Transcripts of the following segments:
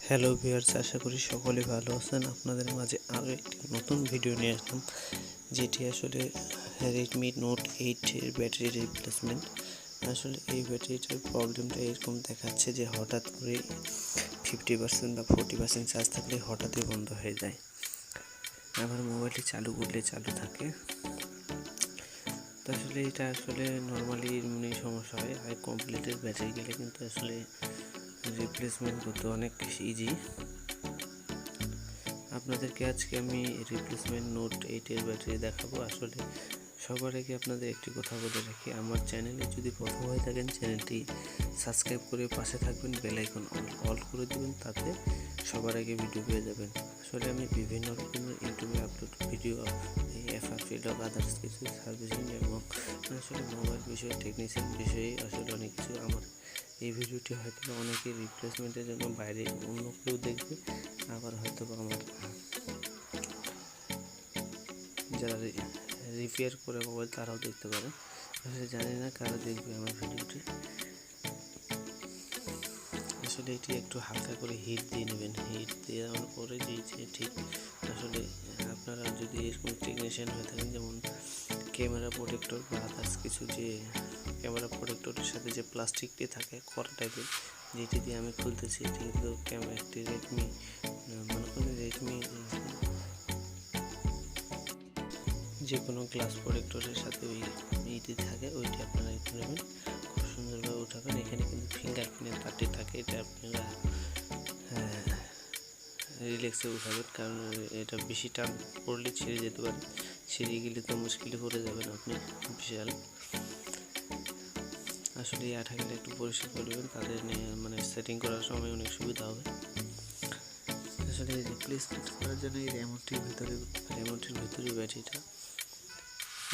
Hello viewers, আশা করি সকলে ভালো আছেন। আপনাদের মাঝে আরও একটি নতুন ভিডিও নিয়ে আসলাম, যেটি আসলে Redmi Note 8 এর ব্যাটারি রিপ্লেসমেন্ট। আসলে এই ব্যাটারিটার প্রবলেমটা এরকম দেখাচ্ছে যে হঠাৎ করে 50% বা 40% চার্জ থাকলে হঠাৎই বন্ধ হয়ে যায়, আবার মোবাইলটি চালু করলে চালু থাকে। তো আসলে এটা আসলে নর্মালি এমনি সমস্যা হয়। হাই কমপ্লিটের ব্যাটারি গেলে কিন্তু আসলে রিপ্লেসমেন্ট করতে অনেক ইজি। আপনাদেরকে আজকে আমি রিপ্লেসমেন্ট নোট 8 এর ব্যাটারি দেখাবো। আসলে সবার আগে আপনাদের একটি কথা বলে রাখি, আমার চ্যানেলে যদি প্রথম হয়ে থাকেন চ্যানেলটি সাবস্ক্রাইব করে পাশে থাকবেন, বেল আইকন অল করে দেবেন, তাতে সবার আগে ভিডিও পেয়ে যাবেন। আসলে আমি বিভিন্ন রকমের ইউটিউবে আপলোড ভিডিও, FRP আদার্স কিছু সার্ভিসিং এবং আসলে মোবাইল বিষয়ে টেকনিশিয়ান বিষয়ে আসলে অনেক কিছু আমার এই ভিডিওটি হয়তো অনেকে রিপ্লেসমেন্টের জন্য বাইরে অন্য কেউ দেখবে, আবার হয়তো আমার যারা রিপেয়ার করে মোবাইল তারাও দেখতে পারে। আসলে জানি না কারা দেখবে আমার ভিডিওটি। আসলে এটি একটু হালকা করে হিট দিয়ে নেবেন। হিট দেওয়ার পরে দিয়েছে ঠিক। আসলে আপনারা যদি এরকম টেকনিশিয়ান হয়ে থাকেন, যেমন ক্যামেরা প্রোটেক্টর বা আদার্স কিছু, যে ক্যামেরা প্রোটেক্টরের সাথে যে প্লাস্টিকটি থাকে কড়া টাইপের, যেটি দিয়ে আমি খুলতেছি, এটি কিন্তু একটি রেডমি, মনে করেন রেডমি যে কোনো গ্লাস প্রোটেক্টরের সাথে ওই ইটি থাকে, ওইটি আপনারা একটু নেবেন, খুব সুন্দরভাবে উঠাবেন। এখানে কিন্তু ফিঙ্গারপ্রিন্টের তারটি থাকে, এটা আপনারা রিল্যাক্সে উঠাবেন, কারণ এটা বেশি টান পড়লে ছিঁড়ে যেতে পারে। ছিঁড়ে গেলে তো মুশকিলে পড়ে যাবেন আপনি বিশাল। আসলে এই আঠাগুলো একটু পরিষ্কার করবেন, তাদের মানে সেটিং করার সময় অনেক সুবিধা হবে। আসলে রিপ্লেসমেন্ট করার জন্য এই রিমোটের ভিতরে ব্যাটারিটা,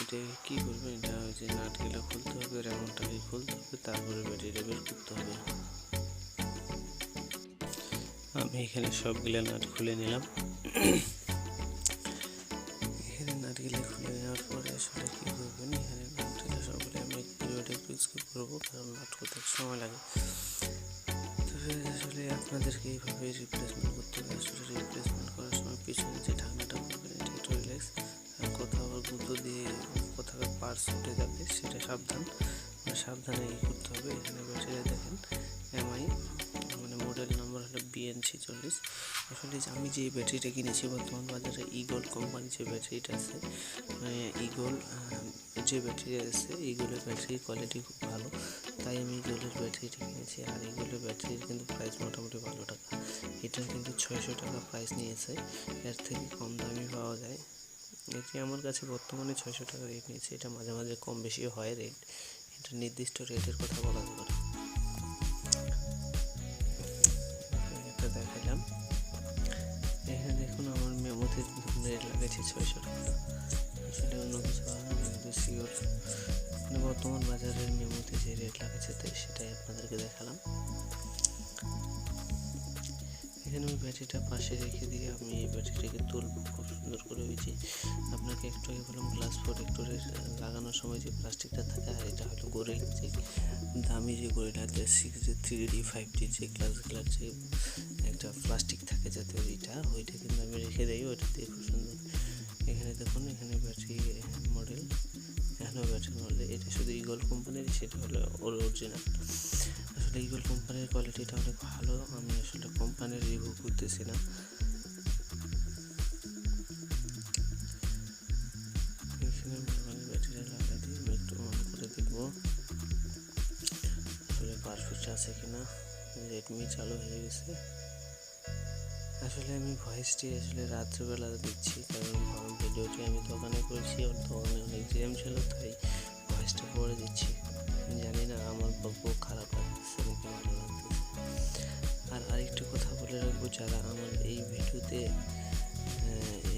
এটা কী করবেন, এটা হচ্ছে নাটগুলো খুলতে হবে, রিমোটটাকে খুলতে হবে, তারপরে ব্যাটারিটা বের করতে হবে। আমি এখানে সবগুলো নাট খুলে নিলাম। এখানে নাটগুলো খুলে নেওয়ার পরে আসলে কী করবেন, এখানে নাটগুলো সবগুলো আমি ভিডিওটা একটু স্কিপ করবো, কারণ নাট করতে সময় লাগে। তবে আসলে আপনাদেরকে এইভাবে রিপ্লেসমেন্ট করতে হবে। আসলে রিপ্লেসমেন্ট করার সময় পিছনে যে ঢাকনাটা করবেন, এটা একটু রিল্যাক্স, আর কোথাও আবার গুঁতো দিয়ে কোথাও পার্স উঠে যাবে, সেটা সাবধানে করতে হবে। এখানে ব্যাটারি দেখেন MI, মানে মডেল নাম্বার হলো BN46। আসলে আমি যে ব্যাটারিটা কিনেছি বর্তমান বাজারে, ইগল কোম্পানির যে ব্যাটারিটা আছে, ইগল যে ব্যাটারি আছে, ইগলের ব্যাটারির কোয়ালিটি খুব ভালো, তাই আমি ইগলের ব্যাটারিটা কিনেছি। আর ইগলের ব্যাটারির কিন্তু প্রাইস মোটামুটি ভালো টাকা, এটার কিন্তু 600 টাকা প্রাইস নিয়েছে। এর থেকে কম দামি পাওয়া যায়। এটি আমার কাছে বর্তমানে 600 টাকা রেট নিয়েছে। এটা মাঝে মাঝে কম বেশিও হয় রেট, এটা নির্দিষ্ট রেটের কথা বলা যাবে না। এটা দেখালাম। এখানে দেখুন আমার মেমোতে রেট লাগাচ্ছে 600 টাকা। আসলে অন্য কিছু হয় না, কিন্তু শিওর মানে বর্তমান বাজারের মেমোতে যে রেট লাগাচ্ছে তাই সেটাই আপনাদেরকে দেখালাম। এখানে আমি ব্যাটারিটা পাশে রেখে দিয়ে আমি এই ব্যাটারিটাকে তুলবো খুব সুন্দর করে। ওই যে আপনাকে একটু আগে বললাম গ্লাস প্রোটেক্টরের লাগানোর সময় যে প্লাস্টিকটা থাকে, আর এটা হলো গোরিল, যে দামি যে গোরিলা 3D 5D যে গ্লাসগুলার যে একটা প্লাস্টিক থাকে, যাতে ওইটা কিন্তু আমি রেখে দিই, ওইটা দিয়ে খুব সুন্দর। এখানে দেখুন, এখানে ব্যাটারি মডেল, এখানেও ব্যাটারি মডেল, এটা শুধু ইগল কোম্পানির, সেটা হলো অরিজিনাল। আসলে ইগল কোম্পানির কোয়ালিটিটা অনেক ভালো, আমি আসলে কোম্পানির রিভিউ করতেছি না। এখানে ব্যাটারি লাগাই দিয়ে আমি একটু অন করে দেখবো আসলে পারফেক্ট আছে কিনা। রেডমি চালু হয়ে গেছে। আসলে আমি ভয়েসটি আসলে রাত্রিবেলা দিচ্ছি, কারণ ভিডিওটি আমি দোকানে করেছি, দোকানে অনেক জ্যাম ছিল, তাই ভয়েসটা পরে দিচ্ছি। জানি না আমার বকবক খারাপ লাগতেছে নাকি ভালো লাগতেছে। আর আরেকটু কথা বলে রাখবো, যারা আমার এই ভিডিওতে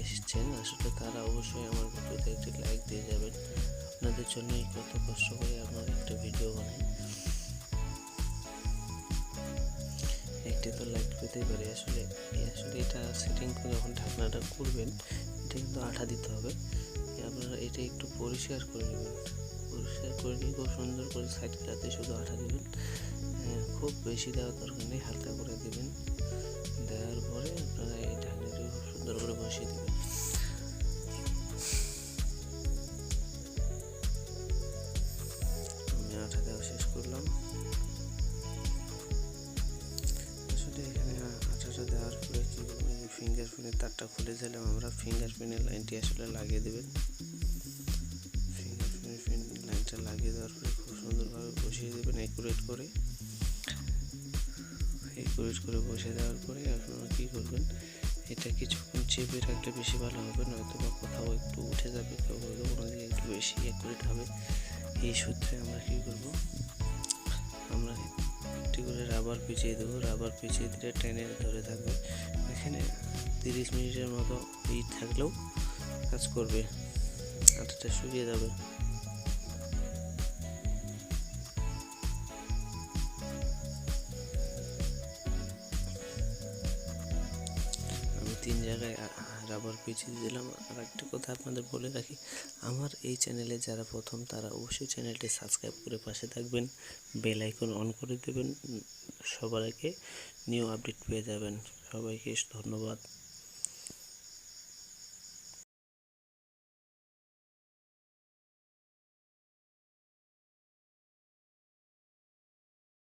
এসেছেন আসলে তারা অবশ্যই আমার ভিডিওতে একটি লাইক দিয়ে যাবেন। আপনাদের জন্যই কত কষ্ট করে আমার একটা ভিডিও বানাই, একটি তো লাইক পেতেই পারে। আসলে এটা সেটিং করে যখন ঢাকনাটা করবেন, এটা কিন্তু আঠা দিতে হবে। আপনারা এটা একটু পরিষ্কার করে নেবেন, পরিষ্কার করে নিয়ে খুব সুন্দর করে সাইডটাতে শুধু আঠা দেবেন। খুব বেশি দেওয়ার দরকার নেই, হালকা করে দেবেন, বসিয়ে দেবেন। আমি আঠা দেওয়া শেষ করলাম। আসলে এখানে আঠাটা দেওয়ার পরে কী করবেন, ফিঙ্গারপ্রিন্টের তারটা খুলে দিলাম আমরা। ফিঙ্গারপ্রিন্টের লাইনটি আসলে লাগিয়ে দেবেন। ফিঙ্গারপ্রিন্ট লাইনটা লাগিয়ে দেওয়ার পরে খুব সুন্দরভাবে বসিয়ে দেবেন অ্যাকুরেট করে বসিয়ে দেওয়ার পরে আপনারা কী করবেন, এটা কিছুক্ষণ চেপে রাখলে বেশি ভালো হবে, নয়তো বা কোথাও একটু উঠে যাবে, কোনো দিকে একটু বেশি অ্যাকুরেট হবে। এই সূত্রে আমরা কী করব, আমরা একটি করে রাবার পিছিয়ে দেবো। রাবার পিছিয়ে দিলে টেনে ধরে থাকবে। এখানে 30 মিনিটের মতো হিট থাকলেও কাজ করবে, আটাটা শুকিয়ে যাবে। আমি 3 জায়গায় রাবার পিছিয়ে দিলাম। আর একটা কথা আপনাদের বলে রাখি, আমার এই চ্যানেলে যারা প্রথম তারা অবশ্যই চ্যানেলটি সাবস্ক্রাইব করে পাশে থাকবেন, বেল আইকন অন করে দেবেন, সবার আগে নিউ আপডেট পেয়ে যাবেন। সবাইকে ধন্যবাদ।